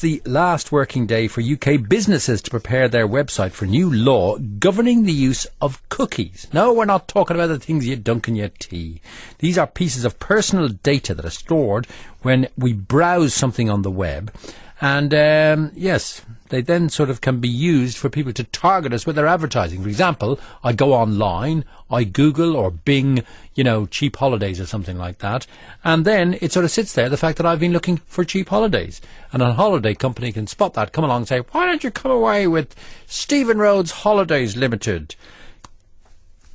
the last working day for UK businesses to prepare their website for new law governing the use of cookies. No, we're not talking about the things you dunk in your tea. These are pieces of personal data that are stored when we browse something on the web. And, yes, they then sort of can be used for people to target us with their advertising. For example, I go online, I Google or Bing, cheap holidays or something like that. And then it sort of sits there, the fact that I've been looking for cheap holidays. And a holiday company can spot that, come along and say, why don't you come away with Stephen Rhodes Holidays Limited?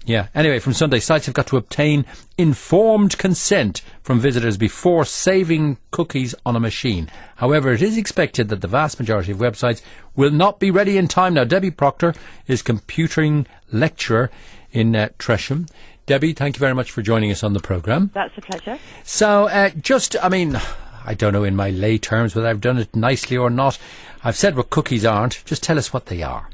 Yeah, anyway, from Sunday, sites have got to obtain informed consent from visitors before saving cookies on a machine. However, it is expected that the vast majority of websites will not be ready in time. Now, Debbie Proctor is computing lecturer in Tresham. Debbie, thank you very much for joining us on the programme. That's a pleasure. So, I don't know in my lay terms whether I've done it nicely or not. I've said what cookies aren't. Just tell us what they are.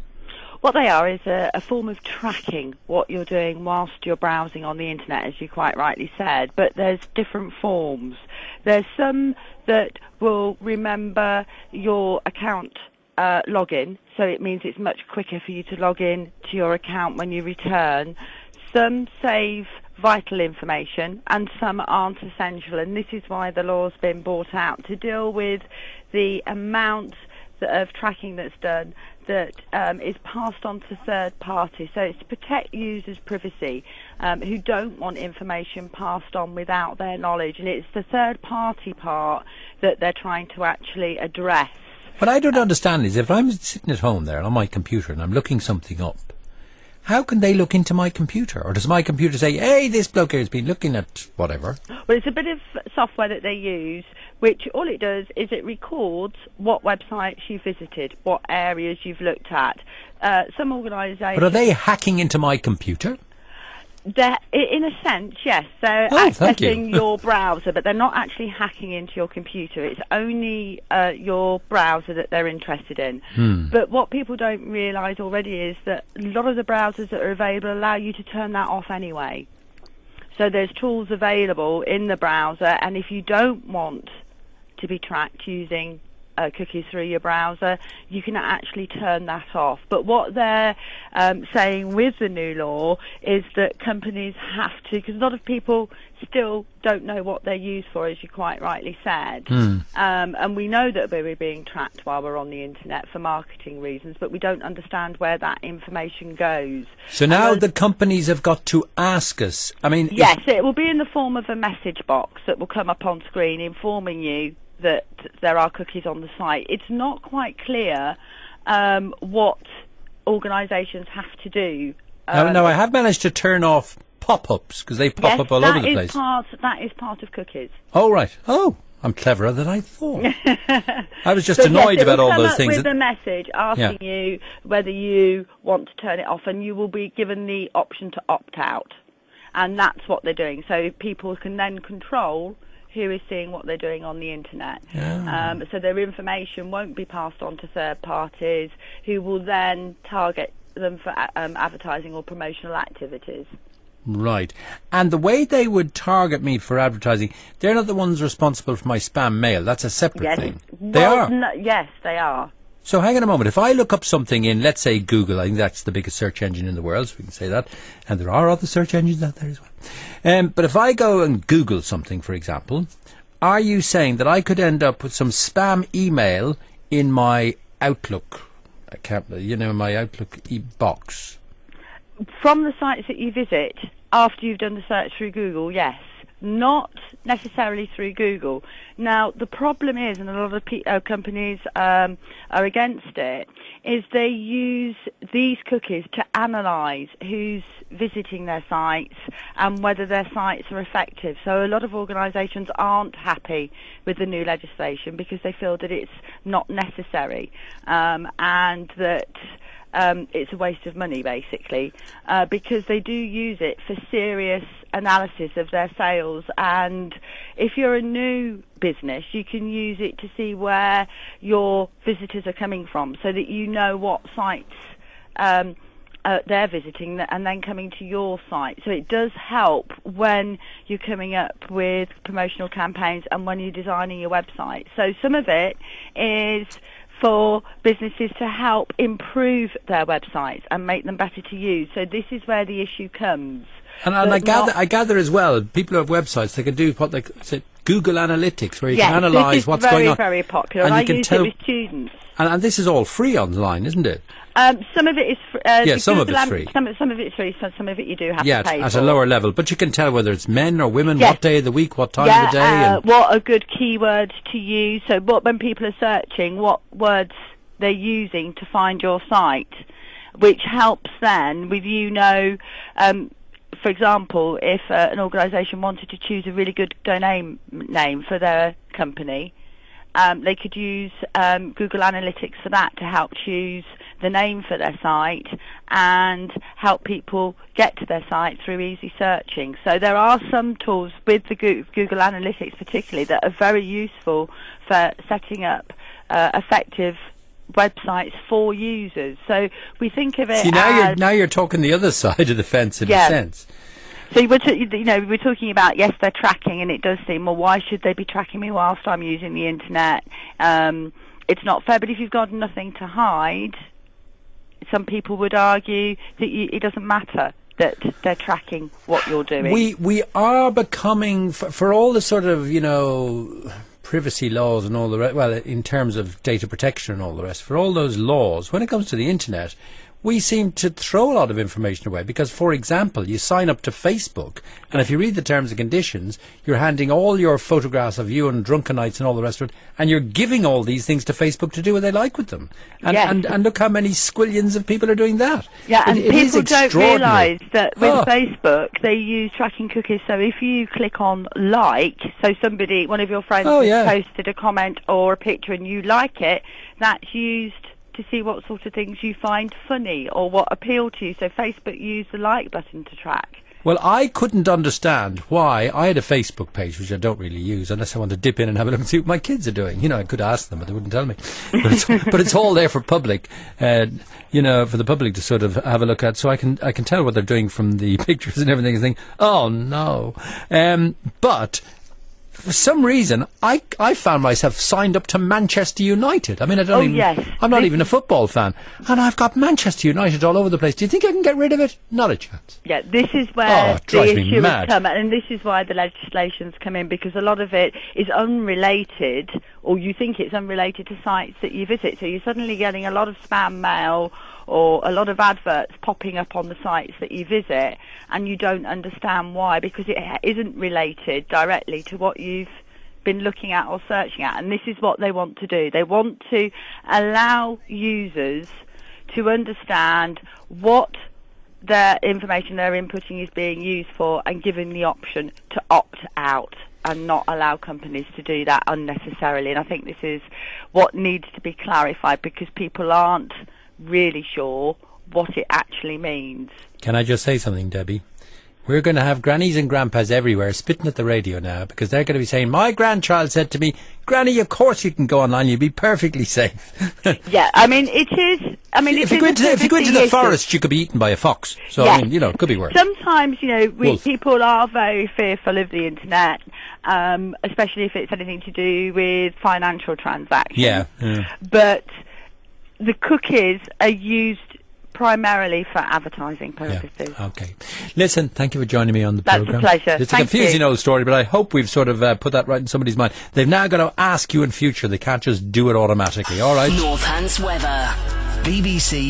What they are is a form of tracking what you're doing whilst you're browsing on the internet, as you quite rightly said. But there's different forms. There's some that will remember your account login, so it means it's much quicker for you to log in to your account when you return. Some save vital information and some aren't essential, and this is why the law's been brought out to deal with the amount of tracking that's done that is passed on to third parties. So it's to protect users' privacy who don't want information passed on without their knowledge, and it's the third party part that they're trying to actually address. What I don't understand is if I'm sitting at home there on my computer and I'm looking something up, how can they look into my computer? Or does my computer say, hey, this bloke here has been looking at whatever? Well, it's a bit of software that they use, which all it does is it records what websites you've visited, what areas you've looked at. Some organisations... But are they hacking into my computer? In a sense, yes. They're accessing your browser, but they're not actually hacking into your computer. It's only your browser that they're interested in. But what people don't realise already is that a lot of the browsers that are available allow you to turn that off anyway. So there's tools available in the browser, and if you don't want to be tracked using cookies through your browser, you can actually turn that off. But what they're saying with the new law is that companies have to, because a lot of people still don't know what they're used for, as you quite rightly said. And we know that we're being tracked while we're on the internet for marketing reasons, but we don't understand where that information goes. So now the companies have got to ask us. Yes, it will be in the form of a message box that will come up on screen informing you that there are cookies on the site. It's not quite clear what organisations have to do. Now, I have managed to turn off pop-ups because they pop up all over the place. That is part of cookies. Oh, right. Oh, I'm cleverer than I thought. I was just annoyed about all those things. With a message asking you whether you want to turn it off, and you will be given the option to opt out. And that's what they're doing. So people can then control who is seeing what they're doing on the internet. So their information won't be passed on to third parties who will then target them for advertising or promotional activities. Right. And the way they would target me for advertising, they're not the ones responsible for my spam mail. That's a separate thing. They are? Yes, they are. So hang on a moment. If I look up something in, let's say, Google, I think that's the biggest search engine in the world, so we can say that. And there are other search engines out there as well. But if I go and Google something, for example, are you saying that I could end up with some spam email in my Outlook account, my Outlook box? From the sites that you visit, after you've done the search through Google, yes. Not necessarily through Google. Now, the problem is, and a lot of companies are against it, is they use these cookies to analyse who's visiting their sites and whether their sites are effective. So a lot of organisations aren't happy with the new legislation because they feel that it's not necessary and that it's a waste of money, basically, because they do use it for serious analysis of their sales. And if you're a new business, you can use it to see where your visitors are coming from so that you know what sites they're visiting and then coming to your site. So it does help when you're coming up with promotional campaigns and when you're designing your website. So some of it is for businesses to help improve their websites and make them better to use. So this is where the issue comes. And I gather as well, people who have websites, they can do what they say Google Analytics, where you can analyse what's going on. Yes, this is very popular, and I use it with students. And this is all free online, isn't it? Some of it is free. Some of it's free. Some of it's free, some of it you do have to pay at for. a lower level. But you can tell whether it's men or women, what day of the week, what time of the day. And what are good keywords to use. So when people are searching, what words they're using to find your site, which helps then with for example, if an organisation wanted to choose a really good domain name for their company, they could use Google Analytics for that to help choose the name for their site and help people get to their site through easy searching. So there are some tools with the Google Analytics particularly that are very useful for setting up effective websites for users. So we think of it now you're talking the other side of the fence in a sense. So we're talking about, yes, they're tracking, and it does seem, well, why should they be tracking me whilst I'm using the internet? It's not fair, but if you've got nothing to hide, some people would argue that it doesn't matter that they're tracking what you're doing. We are becoming, for all the sort of, privacy laws and all the rest, well, in terms of data protection and all the rest, for all those laws, when it comes to the internet, we seem to throw a lot of information away because, for example, you sign up to Facebook and if you read the terms and conditions, you're handing all your photographs of you on drunken nights and all the rest of it, and you're giving all these things to Facebook to do what they like with them. And look how many squillions of people are doing that. Yeah, and people don't realise that with Facebook, they use tracking cookies. So if you click on like, so one of your friends has posted a comment or a picture and you like it, that's used to see what sort of things you find funny or what appeal to you. So Facebook used the like button to track. Well, I couldn't understand why. I had a Facebook page, which I don't really use, unless I want to dip in and have a look and see what my kids are doing. I could ask them, but they wouldn't tell me. But it's all there for public, for the public to sort of have a look at. So I can tell what they're doing from the pictures and everything and think, oh, no. But for some reason, I found myself signed up to Manchester United. I mean, I'm not even a football fan. And I've got Manchester United all over the place. Do you think I can get rid of it? Not a chance. Yeah, this is where the issue has come. And this is why the legislation's come in, because a lot of it is unrelated, or you think it's unrelated to sites that you visit. So you're suddenly getting a lot of spam mail or a lot of adverts popping up on the sites that you visit, and you don't understand why, because it isn't related directly to what you've been looking at or searching at. And this is what they want to do. They want to allow users to understand what their information they're inputting is being used for and give them the option to opt out and not allow companies to do that unnecessarily. And I think this is what needs to be clarified, because people aren't really sure what it actually means. Can I just say something, Debbie? We're going to have grannies and grandpas everywhere spitting at the radio now, because they're going to be saying, my grandchild said to me, Granny, of course you can go online, you'll be perfectly safe. Yeah, I mean, it is. I mean, if you go into the forest, you could be eaten by a fox. So, yes. I mean, it could be worse. Sometimes, people are very fearful of the internet, especially if it's anything to do with financial transactions. Yeah. But the cookies are used primarily for advertising purposes. Yeah. Okay. Listen, thank you for joining me on the programme. That's a pleasure. It's a confusing old story, but I hope we've sort of put that right in somebody's mind. They've now got to ask you in future. They can't just do it automatically. All right? Northants weather. BBC